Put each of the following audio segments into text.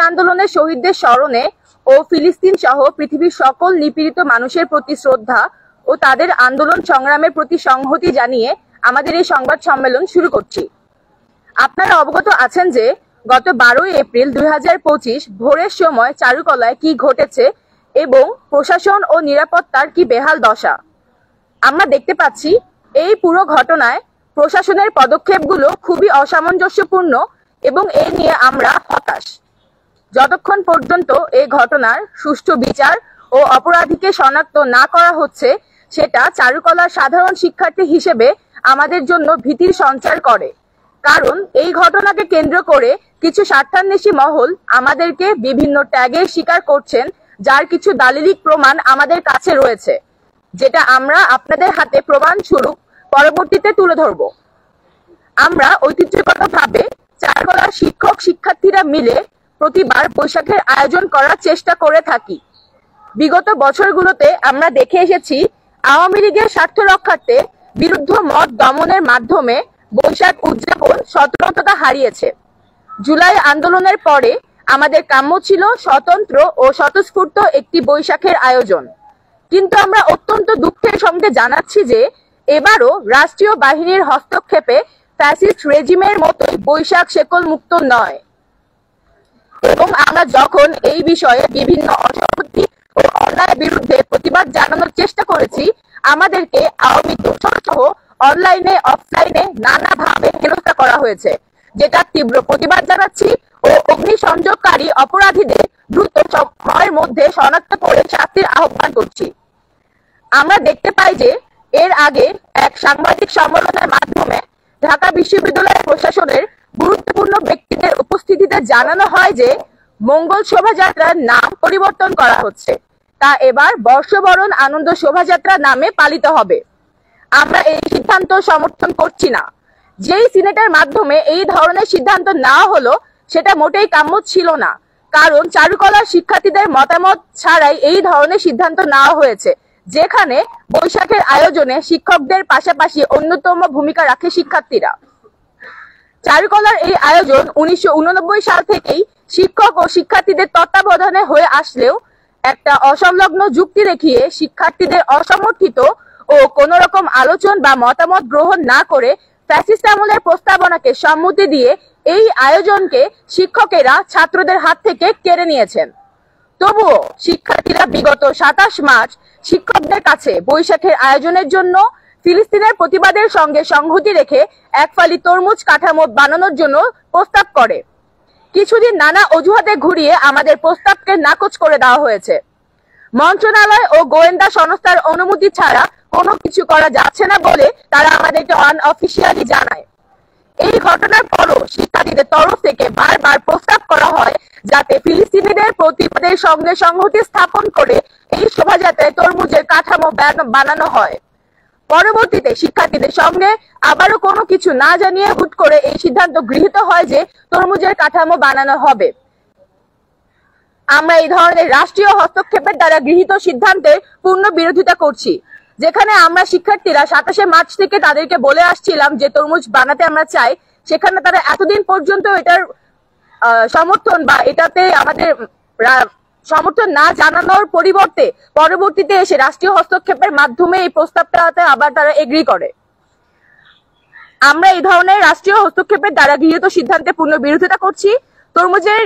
আন্দোলনের শহীদদের স্মরণে ও ফিলিস্তিন সহ পৃথিবীর সকল নিপীড়িত মানুষের প্রতি শ্রদ্ধা ও তাদের আন্দোলন সংগ্রামের প্রতি সংহতি জানিয়ে আমাদের এই সংবাদ সম্মেলন শুরু করছি। আপনারা অবগত আছেন যে গত 12 এপ্রিল 2025 ভোরের সময় চারুকলায় কি ঘটেছে এবং প্রশাসন ও নিরাপত্তার কি বেহাল দশা। আমরা দেখতে পাচ্ছি এই পুরো ঘটনায় প্রশাসনের পদক্ষেপগুলো খুবই অসামঞ্জস্যপূর্ণ এবং এ নিয়ে আমরা হতাশ। যতক্ষণ পর্যন্ত এই ঘটনার সুষ্ঠু বিচার ও অপরাধীকে শনাক্ত না করা হচ্ছে, সেটা চারুকলার সাধারণ শিক্ষার্থী হিসেবে আমাদের জন্য ভীতির সঞ্চার করে। কারণ এই ঘটনাকে কেন্দ্র করে কিছু স্বার্থান্বেষী মহল আমাদেরকে বিভিন্ন ট্যাগের শিকার করছেন, যার কিছু দালিলিক প্রমাণ আমাদের কাছে রয়েছে, যেটা আমরা আপনাদের হাতে প্রমাণ স্বরূপ পরবর্তীতে তুলে ধরব। আমরা ঐতিহ্যগতভাবে চারুকলার শিক্ষক শিক্ষার্থীরা মিলে প্রতিবার বৈশাখের আয়োজন করার চেষ্টা করে থাকি। বিগত বছরগুলোতে আমরা দেখে এসেছি আওয়ামী লীগের স্বার্থ রক্ষার্থে বিরুদ্ধ মত দমনের মাধ্যমে বৈশাখ উদযাপন স্বতন্ত্রতা হারিয়েছে। জুলাই আন্দোলনের পরে আমাদের কাম্য ছিল স্বতন্ত্র ও স্বতঃস্ফূর্ত একটি বৈশাখের আয়োজন, কিন্তু আমরা অত্যন্ত দুঃখের সঙ্গে জানাচ্ছি যে এবারও রাষ্ট্রীয় বাহিনীর হস্তক্ষেপে ফ্যাসিস্ট রেজিমের মতোই বৈশাখ শেকল মুক্ত নয়। এবং আমরা যখন এই বিষয়ে বিভিন্ন অসঙ্গতি ও অন্যায়ের বিরুদ্ধে প্রতিবাদ জানানোর চেষ্টা করেছি, আমাদেরকে আওয়ামী দোসর সহ অনলাইনে অফলাইনে নানাভাবে হেনস্থা করা হয়েছে, যেটা তীব্র প্রতিবাদ জানাচ্ছি ও অগ্নিসংযোগকারী অপরাধীদের দ্রুত সময়ের মধ্যে শনাক্ত করে শাস্তির আহ্বান করছি। আমরা দেখতে পাই যে এর আগে এক সাংবাদিক সম্মেলনের মাধ্যমে ঢাকা বিশ্ববিদ্যালয় প্রশাসনের গুরুত্বপূর্ণ ব্যক্তিদের উপস্থিতিতে জানানো হয় যে মঙ্গল শোভাযাত্রার নাম পরিবর্তন করা হচ্ছে, তা এবার বর্ষবরণ আনন্দ শোভাযাত্রা নামে পালিত হবে। আমরা এই সিদ্ধান্ত সমর্থন করছি না। যেই সিনেটের মাধ্যমে এই ধরনের সিদ্ধান্ত নেওয়া হলো, সেটা মোটেই কাম্য ছিল না। কারণ চারুকলার শিক্ষার্থীদের মতামত ছাড়াই এই ধরনের সিদ্ধান্ত নেওয়া হয়েছে, যেখানে বৈশাখের আয়োজনে শিক্ষকদের পাশাপাশি অন্যতম ভূমিকা রাখে শিক্ষার্থীরা। চারুকলার এই আয়োজন 1989 সাল থেকেই শিক্ষক ও শিক্ষার্থীদের তত্ত্বাবধানে হয়ে আসলেও একটা অসংলগ্ন যুক্তি দেখিয়ে শিক্ষার্থীদের অসমর্থিত ও কোন রকম আলোচন বা মতামত গ্রহণ না করে ফ্যাসিস্ট আমলের প্রস্তাবনাকে সম্মতি দিয়ে এই আয়োজনকে শিক্ষকেরা ছাত্রদের হাত থেকে কেড়ে নিয়েছেন। তবুও শিক্ষার্থীরা বিগত 27 মার্চ শিক্ষকদের কাছে বৈশাখের আয়োজনের জন্য ফিলিস্তিনের প্রতিবাদের সঙ্গে সংহতি রেখে এক ফালি তরমুজ কাঠামো বানানোর জন্য প্রস্তাব করে। কিছুদিন নানা অজুহাতে ঘুরিয়ে আমাদের প্রস্তাবকে নাকচ করে দেওয়া হয়েছে। মন্ত্রণালয় ও গোয়েন্দা সংস্থার অনুমতি ছাড়া কোনো কিছু করা যাচ্ছে না বলে তারা আমাদেরকে অনঅফিসিয়ালি জানায়। এই ঘটনার পরও শিক্ষার্থীদের তরফ থেকে বারবার প্রস্তাব করা হয় যাতে ফিলিস্তিনিদের প্রতিবাদের সঙ্গে সংহতি স্থাপন করে এই শোভাযাত্রায় তরমুজের কাঠামো বানানো হয়। পরবর্তীতে শিক্ষার্থীদের সঙ্গে আবারও কোনো কিছু না জানিয়ে হুট করে এই সিদ্ধান্ত গৃহীত হয় যে তরমুজের কাঠামো বানানো হবে। আমরা এই ধরনের রাষ্ট্রীয় হস্তক্ষেপের দ্বারা গৃহীত সিদ্ধান্তের পূর্ণ বিরোধিতা করছি। যেখানে আমরা শিক্ষার্থীরা 27 মার্চ থেকে তাদেরকে বলে আসছিলাম যে তরমুজ বানাতে আমরা চাই, সেখানে তারা এতদিন পর্যন্ত এটার সমর্থন বা এটাতে আমাদের সমর্থন না জানানোর পরিবর্তে পরবর্তীতে এসে রাষ্ট্রীয় হস্তক্ষেপের মাধ্যমে এই প্রস্তাবটাতে আবার তারা এগ্রি করে। আমরা এই ধরনের রাষ্ট্রীয় হস্তক্ষেপের দ্বারা গৃহীত সিদ্ধান্তে পূর্ণ বিরোধিতা করছি। তরমুজের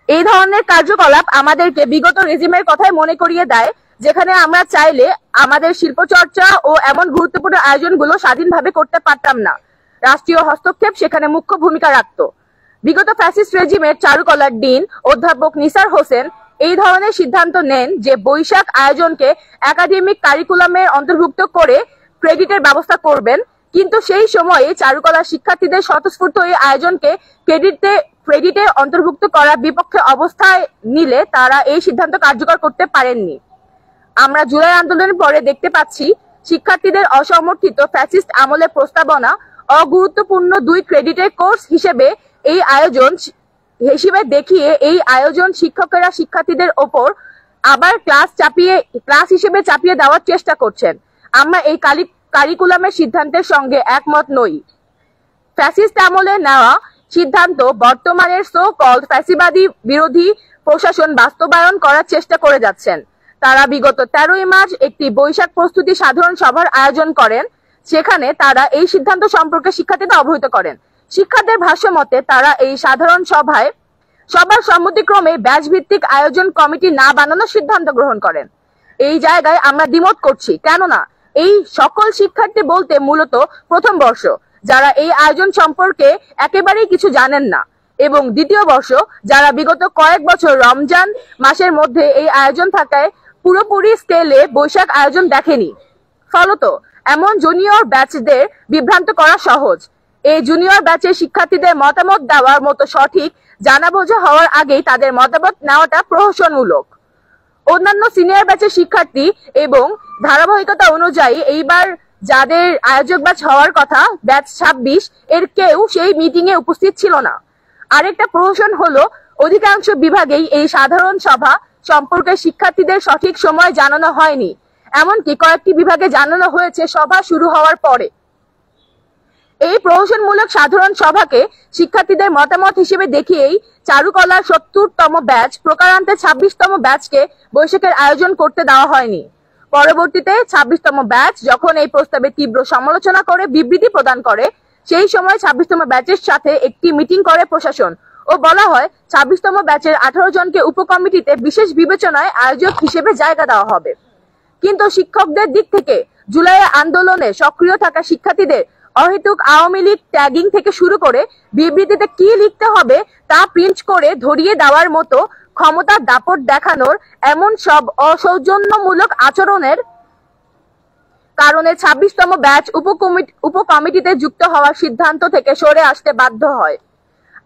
এই ধরনের কার্যকলাপ আমাদেরকে বিগত রেজিমের কথাই মনে করিয়ে দেয়, যেখানে আমরা চাইলে আমাদের শিল্পচর্চা ও এমন গুরুত্বপূর্ণ আয়োজনগুলো স্বাধীনভাবে করতে পারতাম না। রাষ্ট্রীয় হস্তক্ষেপ সেখানে মুখ্য ভূমিকা রাখত। বিগত ফ্যাসিস্ট রেজিমের চারুকলার ডিন অধ্যাপক নিসার হোসেন এই ধরনের সিদ্ধান্ত নেন যে বৈশাখ আয়োজনকে একাডেমিক কারিকুলামের অন্তর্ভুক্ত করে ক্রেডিটের ব্যবস্থা করবেন, কিন্তু সেই সময়ে চারুকলার শিক্ষার্থীদের স্বতঃস্ফূর্ত এই আয়োজনকে ক্রেডিটে অন্তর্ভুক্ত করার বিপক্ষে অবস্থায় নিলে তারা এই সিদ্ধান্ত কার্যকর করতে পারেননি। আমরা জুলাই আন্দোলনের পরে দেখতে পাচ্ছি শিক্ষার্থীদের অসমর্থিত ফ্যাসিস্ট আমলের প্রস্তাবনা অগুরুত্বপূর্ণ 2 ক্রেডিটের কোর্স হিসেবে দেখিয়ে এই আয়োজন শিক্ষকেরা শিক্ষার্থীদের ওপর আবার ক্লাস হিসেবে চাপিয়ে দেওয়ার চেষ্টা করছেন। আমরা এই কারিকুলামের সিদ্ধান্তের সঙ্গে একমত নই। ফ্যাসিস্ট আমলে নেওয়া সিদ্ধান্ত বর্তমানের সো কল্ড ফ্যাসিবাদী বিরোধী প্রশাসন বাস্তবায়ন করার চেষ্টা করে যাচ্ছেন। তারা বিগত 13ই মার্চ একটি বৈশাখ প্রস্তুতি সাধারণ সভার আয়োজন করেন। সেখানে তারা এই সিদ্ধান্ত সম্পর্কে শিক্ষার্থীদের অবহিত করেন। শিক্ষার্থীদের ভাষ্য মতে তারা এই সাধারণ সভায় সবার সম্মতিক্রমে ব্যাচ ভিত্তিক আয়োজন কমিটি না বানানোর সিদ্ধান্ত গ্রহণ করেন। এই জায়গায় আমরা দ্বিমত করছি, কেননা এই সকল শিক্ষার্থী বলতে মূলত প্রথম বর্ষ, যারা এই আয়োজন সম্পর্কে একেবারেই কিছু জানেন না, এবং দ্বিতীয় বর্ষ, যারা বিগত কয়েক বছর রমজান মাসের মধ্যে এই আয়োজন থাকায় পুরোপুরি স্কেলে বৈশাখ আয়োজন দেখেনি। ফলত এমন জুনিয়র ব্যাচদের বিভ্রান্ত করা সহজ। এই জুনিয়র ব্যাচের শিক্ষার্থীদের মতামত দেওয়ার মতো সঠিক জানা বোঝা হওয়ার আগেই তাদের মতামত নেওয়াটা প্রহসনমূলক। অন্যান্য সিনিয়র ব্যাচের শিক্ষার্থী এবং ধারাবাহিকতা অনুযায়ী এইবার যাদের আয়োজক ব্যাচ হওয়ার কথা, ব্যাচ 26, এর কেউ সেই মিটিং এ উপস্থিত ছিল না। আরেকটা প্রহসন হলো অধিকাংশ বিভাগেই এই সাধারণ সভা সম্পর্কে শিক্ষার্থীদের সঠিক সময় জানানো হয়নি। এমনকি কয়েকটি বিভাগে জানানো হয়েছে সভা শুরু হওয়ার পরে। এই প্রহসনমূলক সাধারণ সভাকে শিক্ষার্থীদের মতামত হিসেবে দেখিয়েই চারুকলার 70তম ব্যাচ প্রকারান্তে 26তম ব্যাচকে বৈশাখের আয়োজন করতে দেওয়া হয়নি। পরবর্তীতে 26তম ব্যাচ যখন এই প্রস্তাবে তীব্র সমালোচনা করে বিবৃতি প্রদান করে, সেই সময় 26তম ব্যাচের সাথে একটি মিটিং করে প্রশাসন ও বলা হয় 26তম ব্যাচের 18 জনকে উপকমিটিতে বিশেষ বিবেচনায় আয়োজক হিসেবে জায়গা দেওয়া হবে। কিন্তু শিক্ষকদের দিক থেকে জুলাই আন্দোলনে সক্রিয় থাকা শিক্ষার্থীদের অহেতুক আওয়ামী লীগ ট্যাগিং থেকে শুরু করে বিবৃতিতে কি লিখতে হবে তা প্রিন্ট করে ধরিয়ে দেওয়ার মতো ক্ষমতার দাপট দেখানোর এমন সব অসৌজন্যমূলক আচরণের কারণে 26তম ব্যাচ উপকমিটিতে যুক্ত হওয়ার সিদ্ধান্ত থেকে সরে আসতে বাধ্য হয়।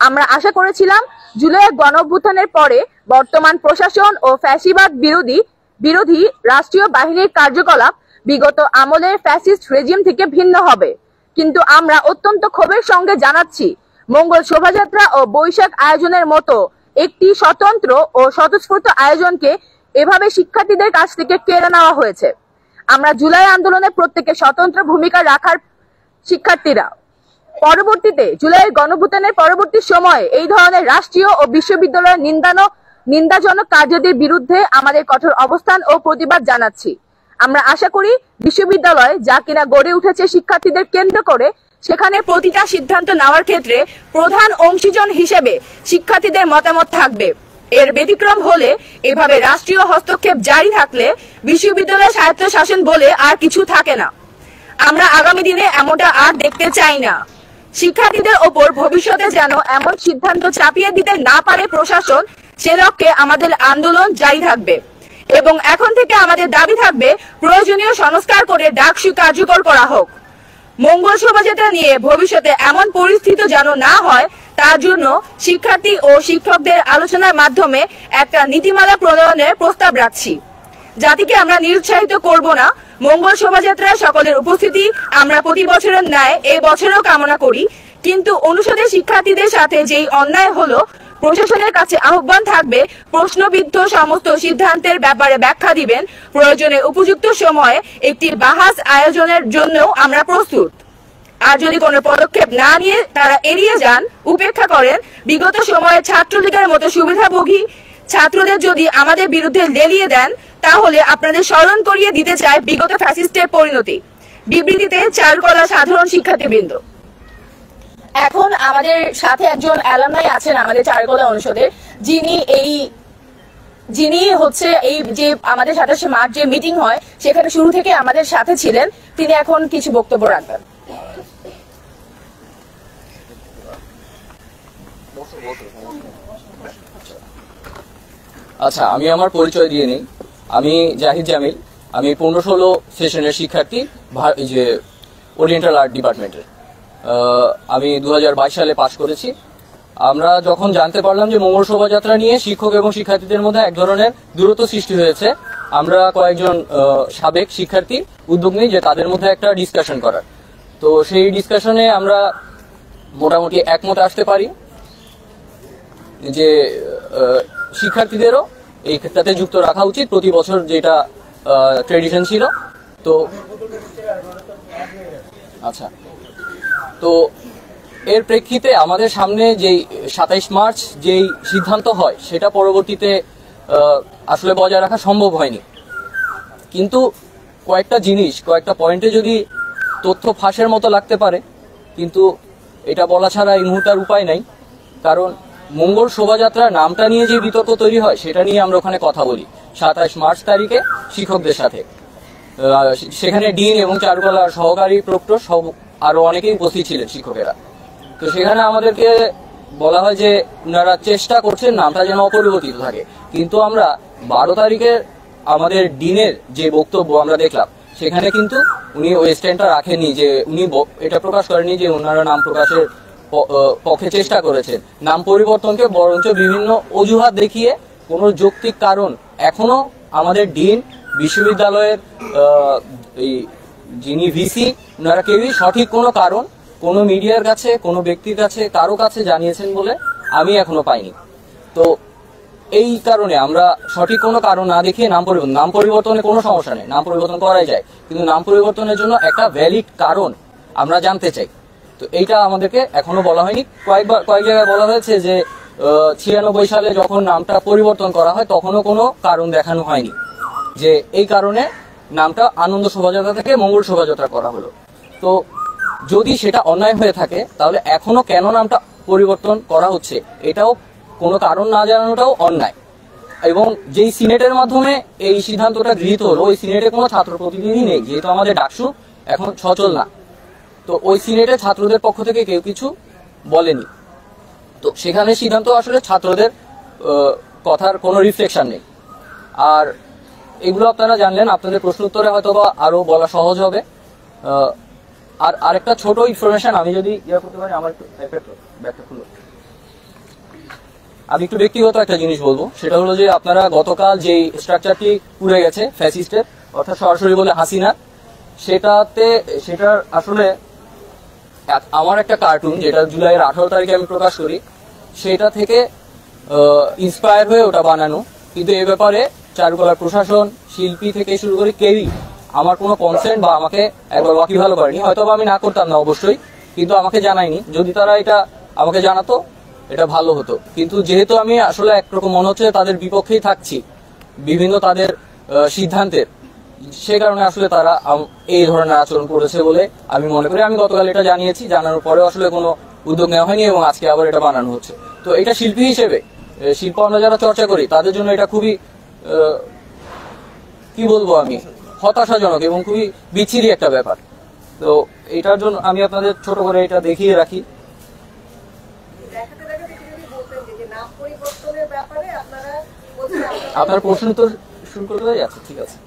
আমরা আশা করেছিলাম জুলাই গণঅভ্যুত্থানের পরে বর্তমান প্রশাসন ও ফ্যাসিবাদ বিরোধী রাষ্ট্রীয় বাহিনীর কার্যকলাপ বিগত আমলের ফ্যাসিস্ট রেজিম থেকে ভিন্ন হবে। কিন্তু আমরা অত্যন্ত ক্ষোভের সঙ্গে জানাচ্ছি, মঙ্গল শোভাযাত্রা ও বৈশাখ আয়োজনের মতো একটি স্বতন্ত্র ও স্বতঃস্ফূর্ত আয়োজনকে এভাবে শিক্ষার্থীদের কাছ থেকে কেড়ে নেওয়া হয়েছে। আমরা জুলাই আন্দোলনে প্রত্যেকে স্বতন্ত্র ভূমিকা রাখার শিক্ষার্থীরা। পরবর্তীতে জুলাই গণঅভ্যুত্থানের পরবর্তী সময়ে এই ধরনের রাষ্ট্রীয় ও বিশ্ববিদ্যালয়ের নিন্দাজনক কার্যটির বিরুদ্ধে আমাদের কঠোর অবস্থান ও প্রতিবাদ জানাচ্ছি। আমরা আশা করি বিশ্ববিদ্যালয় যা কিনা গড়ে উঠেছে শিক্ষার্থীদের কেন্দ্র করে, সেখানে প্রতিটা সিদ্ধান্ত নেওয়ার ক্ষেত্রে প্রধান অংশীজন হিসেবে শিক্ষার্থীদের মতামত থাকবে। এর ব্যতিক্রম হলে, এভাবে রাষ্ট্রীয় হস্তক্ষেপ জারি থাকলে বিশ্ববিদ্যালয় স্বায়ত্তশাসন বলে আর কিছু থাকে না। আমরা আগামী দিনে এমনটা আর দেখতে চাই না। শিক্ষার্থীদের ওপর ভবিষ্যতে যেন এমন সিদ্ধান্ত চাপিয়ে দিতে না পারে প্রশাসন, সে লক্ষ্যে আমাদের আন্দোলন জারি থাকবে এবং এখন থেকে আমাদের দাবি থাকবে প্রয়োজনীয় সংস্কার করে ডাকসু কার্যকর করা হোক। মঙ্গল শোভাযাত্রা নিয়ে ভবিষ্যতে এমন পরিস্থিতি যেন না হয়, তার জন্য শিক্ষার্থী ও শিক্ষকদের আলোচনার মাধ্যমে একটা নীতিমালা প্রণয়নের প্রস্তাব রাখছি। জাতিকে আমরা নিরুৎসাহিত করব না। মঙ্গল শোভাযাত্রায় সকলের উপস্থিতি আমরা প্রতি বছরের ন্যায় এই বছরেও কামনা করি, কিন্তু অনুষদের শিক্ষার্থীদের সাথে যেই অন্যায় হলো, প্রশাসনের কাছে আহ্বান থাকবে প্রশ্নবিদ্ধ সমস্ত সিদ্ধান্তের ব্যাপারে ব্যাখ্যা দিবেন। প্রয়োজনে উপযুক্ত সময়ে একটি বাহাস আয়োজনের জন্য আমরা প্রস্তুত। আর যদি কোনো পদক্ষেপ না নিয়ে তারা এড়িয়ে যান, উপেক্ষা করেন, বিগত সময়ে ছাত্রলীগের মতো সুবিধাভোগী ছাত্রদের যদি আমাদের বিরুদ্ধে লেলিয়ে দেন, তাহলে আপনাদের স্মরণ করিয়ে দিতে চায় বিগত ফ্যাসিস্টের পরিণতি। বিবৃতিতে চারুকলা সাধারণ শিক্ষার্থীবৃন্দ। এখন আমাদের সাথে একজন অ্যালামনাই আছেন আমাদের চারুকলা অনুষদের, যিনি হচ্ছে এই যে আমাদের 27 মার্চ যে মিটিং হয় সেখানে শুরু থেকে আমাদের সাথে ছিলেন। তিনি এখন কিছু বক্তব্য রাখবেন। আচ্ছা, আমি আমার পরিচয় দিয়ে নিই। আমি জাহিদ জামিল, আমি 15-16 সেশনের শিক্ষার্থী, যে ওরিয়েন্টাল আর্ট ডিপার্টমেন্টের। আমি 2022 সালে পাশ করেছি। আমরা যখন জানতে পারলাম যে মঙ্গল শোভাযাত্রা নিয়ে শিক্ষক এবং শিক্ষার্থীদের মধ্যে এক ধরনের দূরত্ব সৃষ্টি হয়েছে, আমরা কয়েকজন সাবেক শিক্ষার্থী উদ্যোগ নিই যে তাদের মধ্যে একটা ডিসকাশন করার। তো সেই ডিসকাশনে আমরা মোটামুটি একমত আসতে পারি যে শিক্ষার্থীদেরও এই ক্ষেত্রে যুক্ত রাখা উচিত, প্রতি বছর যেটা ট্রেডিশন ছিল। তো আচ্ছা, তো এর প্রেক্ষিতে আমাদের সামনে যেই 27 মার্চ যেই সিদ্ধান্ত হয় সেটা পরবর্তীতে আসলে বজায় রাখা সম্ভব হয়নি। কিন্তু কয়েকটা জিনিস, কয়েকটা পয়েন্টে যদি তথ্য ফাঁসের মতো লাগতে পারে, কিন্তু এটা বলা ছাড়া এই মুহূর্তে আর উপায় নাই। কারণ মঙ্গল শোভাযাত্রার নামটা নিয়ে যে বিতর্ক তৈরি হয় সেটা নিয়ে আমরা ওখানে কথা বলি 27 মার্চ তারিখে শিক্ষকদের সাথে। সেখানে ডিন এবং চারুকলার সহকারী প্রক্টর সব আরো অনেকেই উপস্থিত ছিলেন শিক্ষকেরা। তো সেখানে আমাদেরকে বলা হয় যে ওনারা চেষ্টা করছেন নামটা যেন অপরিবর্তিত থাকে। কিন্তু আমরা 12 তারিখের আমাদের ডিনের যে বক্তব্য আমরা দেখলাম, সেখানে কিন্তু উনি ওই স্ট্যান্ডটা রাখেননি, যে উনি এটা প্রকাশ করেননি যে ওনারা নাম প্রকাশের পক্ষে চেষ্টা করেছেন। নাম পরিবর্তনকে বরঞ্চ বিভিন্ন অজুহাত দেখিয়ে কোনো যৌক্তিক কারণ এখনো আমাদের ডিন, বিশ্ববিদ্যালয়ের যিনি ভিসি, ওনারা কেউই সঠিক কোনো কারণ কোনো মিডিয়ার কাছে, কোনো ব্যক্তির কাছে, কারো কাছে জানিয়েছেন বলে আমি এখনো পাইনি। তো এই কারণে আমরা সঠিক কোনো কারণ না দেখিয়ে নাম পরিবর্তনে কোনো সমস্যা নেই, নাম পরিবর্তন করাই যায়, কিন্তু নাম পরিবর্তনের জন্য একটা ভ্যালিড কারণ আমরা জানতে চাই। তো এইটা আমাদেরকে এখনো বলা হয়নি। কয়েক জায়গায় বলা হয়েছে যে 96 সালে যখন নামটা পরিবর্তন করা হয় তখনও কোনো কারণ দেখানো হয়নি, যে এই কারণে নামটা আনন্দ শোভাযাত্রা থেকে মঙ্গল শোভাযাত্রা করা হলো। তো যদি সেটা অন্যায় হয়ে থাকে তাহলে এখনো কেন নামটা পরিবর্তন করা হচ্ছে এটাও কোনো কারণ না জানানোটাও অন্যায়। এবং যেই সিনেটের মাধ্যমে এই সিদ্ধান্তটা গৃহীত হলো, ওই সিনেটে কোনো ছাত্র প্রতিনিধি নেই, যেহেতু আমাদের ডাকসু এখন সচল না। তো ওই সিনেটে ছাত্রদের পক্ষ থেকে কেউ কিছু বলেনি। তো সেখানে সিদ্ধান্ত আসলে ছাত্রদের কথার কোনো রিফ্লেকশন নেই। আর এগুলো আপনারা জানলেন, আপনাদের প্রশ্ন উত্তরে হয়তো বা আরো বলা সহজ হবে। আর আরেকটা ছোট ইনফরমেশন আমি যদি করতে পারি, আমার একটু ব্যাখ্যা খুলো। আমি একটু ব্যক্তিগত একটা জিনিস বলবো, সেটা হলো যে আপনারা গতকাল যে স্ট্রাকচারটি পুড়ে গেছে ফ্যাসিস্টের, অর্থাৎ সরাসরি বলে হাসিনা, সেটার আসলে আমার একটা কার্টুন যেটা জুলাইয়ের 18 তারিখে আমি প্রকাশ করি, সেটা থেকে ইন্সপায়ার হয়ে ওটা বানানো। কিন্তু এই ব্যাপারে চারুকলার প্রশাসন, শিল্পী থেকে শুরু করে কেউই আমার কোনো কনসেন্ট বা আমাকে একবার ওয়াকিবহাল করেনি। হয়তো আমি না করতাম না অবশ্যই, কিন্তু আমাকে জানায়নি। যদি তারা এটা আমাকে জানাতো এটা ভালো হতো। কিন্তু যেহেতু আমি আসলে একরকম মনে হচ্ছে তাদের বিপক্ষেই থাকছি বিভিন্ন তাদের সিদ্ধান্তের, সে কারণে আসলে তারা এই ধরনের আচরণ করেছে বলে আমি মনে করি। আমি গতকাল এটা জানিয়েছি, জানানোর পরেও আসলে কোনো উদ্যোগ নেওয়া হয়নি এবং আজকে আবার এটা বানানো হচ্ছে। তো এটা শিল্পী হিসেবে, শিল্প আমরা যারা চর্চা করি তাদের জন্য এটা খুবই কি বলবো আমি, হতাশাজনক এবং খুবই বিচ্ছিরি একটা ব্যাপার। তো এটার জন্য আমি আপনাদের ছোট করে এটা দেখিয়ে রাখি। আপনার প্রশ্ন তো শুরু করতে যাচ্ছে, ঠিক আছে।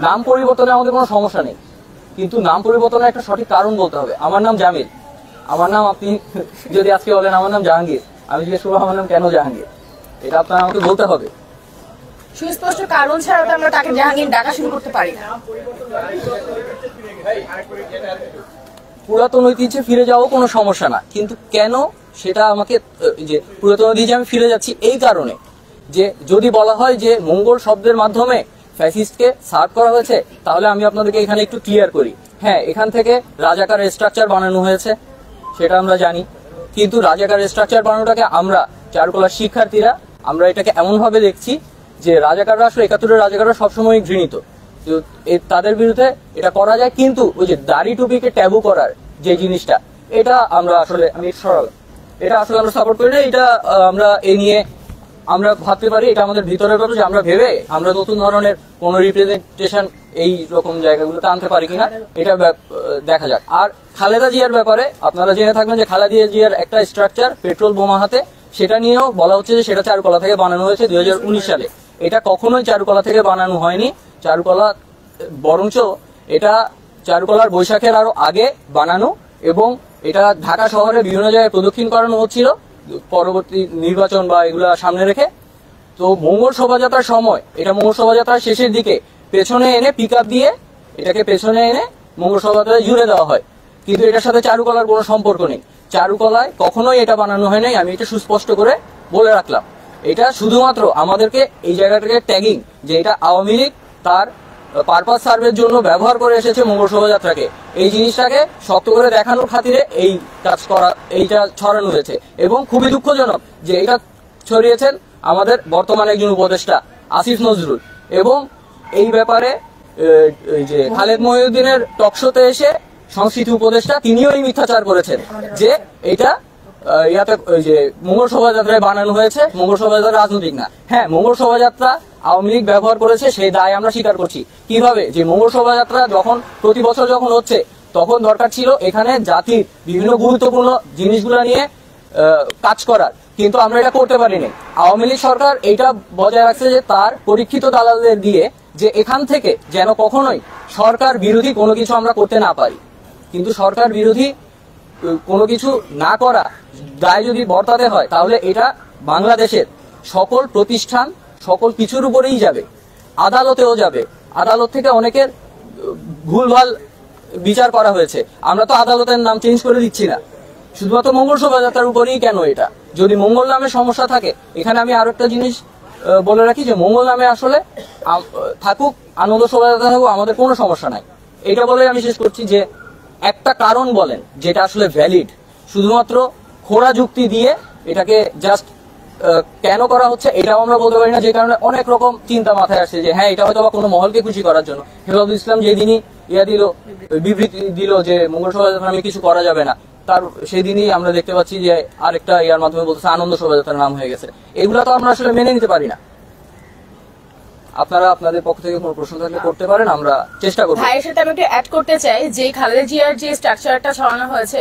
নাম পরিবর্তনে আমাদের কোনো সমস্যা নেই, কিন্তু নাম পরিবর্তনের একটা সঠিক কারণ বলতে হবে। আমার নাম জামিল, আমার নাম আপনি যদি আজকে বলেন আমার নাম জাহাঙ্গীর, আমি জিজ্ঞেস করবো আমার নাম কেন জাহাঙ্গীর, এটা আপনার আমাকে বলতে হবে। সুস্পষ্ট কারণ ছাড়া তো আমরা তাকে জাহাঙ্গীর ডাকা শুরু করতে পারি না। পুরাতন ঐতিহ্যে ফিরে যাওয়াও কোনো সমস্যা না, কিন্তু কেন সেটা আমাকে, যে পুরাতন ঐতিহ্যে আমি ফিরে যাচ্ছি এই কারণে যে যদি বলা হয় যে মঙ্গল শব্দের মাধ্যমে ফ্যাসিস্টকে সার্ভ করা হয়েছে, তাহলে আমি আপনাদেরকে এখানে একটু ক্লিয়ার করি। হ্যাঁ, এখান থেকে রাজাকারের স্ট্রাকচার বানানো হয়েছে, সেটা আমরা জানি। কিন্তু রাজাকারের স্ট্রাকচার বানানোটাকে আমরা চারুকলার শিক্ষার্থীরা আমরা এটাকে এমন ভাবে দেখছি যে রাজাকাররা আসলে 71-এর রাজাকাররা সবসময় ঘৃণিত, তাদের বিরুদ্ধে এটা করা যায়। কিন্তু ওই যে দাড়ি টুপিকে ট্যাবু করার যে জিনিসটা, এটা আমরা আসলে এটা আসলে আমরা সাপোর্ট করি না। এটা আমরা এ নিয়ে আমরা ভাবতে পারি, এটা আমাদের ভিতরের কথা, যে আমরা ভেবে আমরা নতুন ধরনের কোন রিপ্রেজেন্টেশন এই রকম জায়গাগুলোতে আনতে পারি কিনা, এটা দেখা যাক। আর খালেদা জিয়ার ব্যাপারে আপনারা জেনে থাকবেন যে খালেদা জিয়ার একটা স্ট্রাকচার পেট্রোল বোমা হাতে, সেটা নিয়েও বলা হচ্ছে যে সেটা চারুকলা থেকে বানানো হয়েছে 2019 সালে। এটা কখনোই চারুকলা থেকে বানানো হয়নি। চারুকলা বরঞ্চ এটা চারুকলার বৈশাখের আরো আগে বানানো, এবং এটা ঢাকা শহরে বিভিন্ন জায়গায় প্রদক্ষিণ করানো হচ্ছিল পরবর্তী নির্বাচন বা এগুলা সামনে রেখে। তো মঙ্গল শোভাযাত্রার সময়, এটা মঙ্গল শোভাযাত্রার শেষের দিকে পেছনে এনে পিকআপ দিয়ে এটাকে পেছনে এনে মঙ্গল শোভাযাত্রায় জুড়ে দেওয়া হয়, কিন্তু এটার সাথে চারুকলার কোনো সম্পর্ক নেই। চারুকলায় কখনোই এটা বানানো হয় নাই, আমি এটা সুস্পষ্ট করে বলে রাখলাম। এটা শুধুমাত্র আমাদেরকে এই জায়গাটাকে ট্যাগিং, যে এটা আওয়ামী লীগ তার পারপাস সার্ভের জন্য ব্যবহার করে এসেছে মঙ্গল শোভাযাত্রাকে। এই জিনিসটাকে শক্ত করে দেখানোর খাতিরে এই কাজ করা, এইটা ছড়ানো হয়েছে এবং খুবই দুঃখজনক যে এটা ছড়িয়েছেন আমাদের বর্তমান একজন উপদেষ্টা আসিফ নজরুল। এবং এই ব্যাপারে যে খালেদ মহিউদ্দিনের টকশোতে এসে সংস্কৃতি উপদেষ্টা তিনিও এই মিথ্যাচার করেছেন যে এটা ইয়াতে ওই যে মঙ্গল শোভাযাত্রায় বানানো হয়েছে, মঙ্গল শোভাযাত্রা রাজনৈতিক না। হ্যাঁ, মঙ্গল শোভাযাত্রা আওয়ামী লীগ ব্যবহার করেছে, সেই দায় আমরা স্বীকার করছি। কিভাবে? যে মঙ্গল শোভাযাত্রা যখন প্রতি বছর যখন হচ্ছে তখন দরকার ছিল এখানে জাতির বিভিন্ন গুরুত্বপূর্ণ জিনিসগুলো নিয়ে কাজ করার, কিন্তু আমরা এটা করতে পারিনি। আওয়ামী লীগ সরকার এইটা বজায় রাখছে যে তার পরীক্ষিত দালালদের দিয়ে যে এখান থেকে যেন কখনোই সরকার বিরোধী কোনো কিছু আমরা করতে না পারি। কিন্তু সরকার বিরোধী কোনো কিছু না করা দায় যদি বর্তাতে হয় তাহলে এটা বাংলাদেশের সকল প্রতিষ্ঠান সকল কিছুর উপরেই যাবে, আদালতেও যাবে। আদালত থেকে অনেকের ভুলভাল বিচার করা হয়েছে, আমরা তো আদালতের নাম চেঞ্জ করে দিচ্ছি না। শুধুমাত্র মঙ্গল শোভাযাত্রার উপরেই কেন এটা? যদি মঙ্গল নামে সমস্যা থাকে, এখানে আমি আরো একটা জিনিস বলে রাখি যে মঙ্গল নামে আসলে থাকুক, আনন্দ শোভাযাত্রা থাকুক, আমাদের কোনো সমস্যা নাই। এটা বলে আমি শেষ করছি যে একটা কারণ বলেন যেটা আসলে ভ্যালিড, শুধুমাত্র খোঁড়া যুক্তি দিয়ে এটাকে জাস্ট কেন করা হচ্ছে এটাও আমরা বলতে পারি না। যে কারণে অনেক রকম চিন্তা মাথায় আসছে যে হ্যাঁ এটা হয়তো বা কোনো মহলকে খুশি করার জন্য। হেফাজুল ইসলাম যেদিনই বিবৃতি দিল যে মঙ্গল শোভাযাত্রা নামে কিছু করা যাবে না, তার সেদিনই আমরা দেখতে পাচ্ছি যে আরেকটা ইয়ার মাধ্যমে বলতেছে আনন্দ শোভাযাত্রার নাম হয়ে গেছে। এগুলো তো আমরা আসলে মেনে নিতে পারি না। আপনারা আপনাদের পক্ষ থেকে কোনো প্রশ্ন থাকলে করতে পারেন, আমরা চেষ্টা করব। ভাইয়ের সাথে আমি একটু অ্যাড করতে চাই যে খালেদা জিয়ার যে স্ট্রাকচারটা ছড়ানো হয়েছে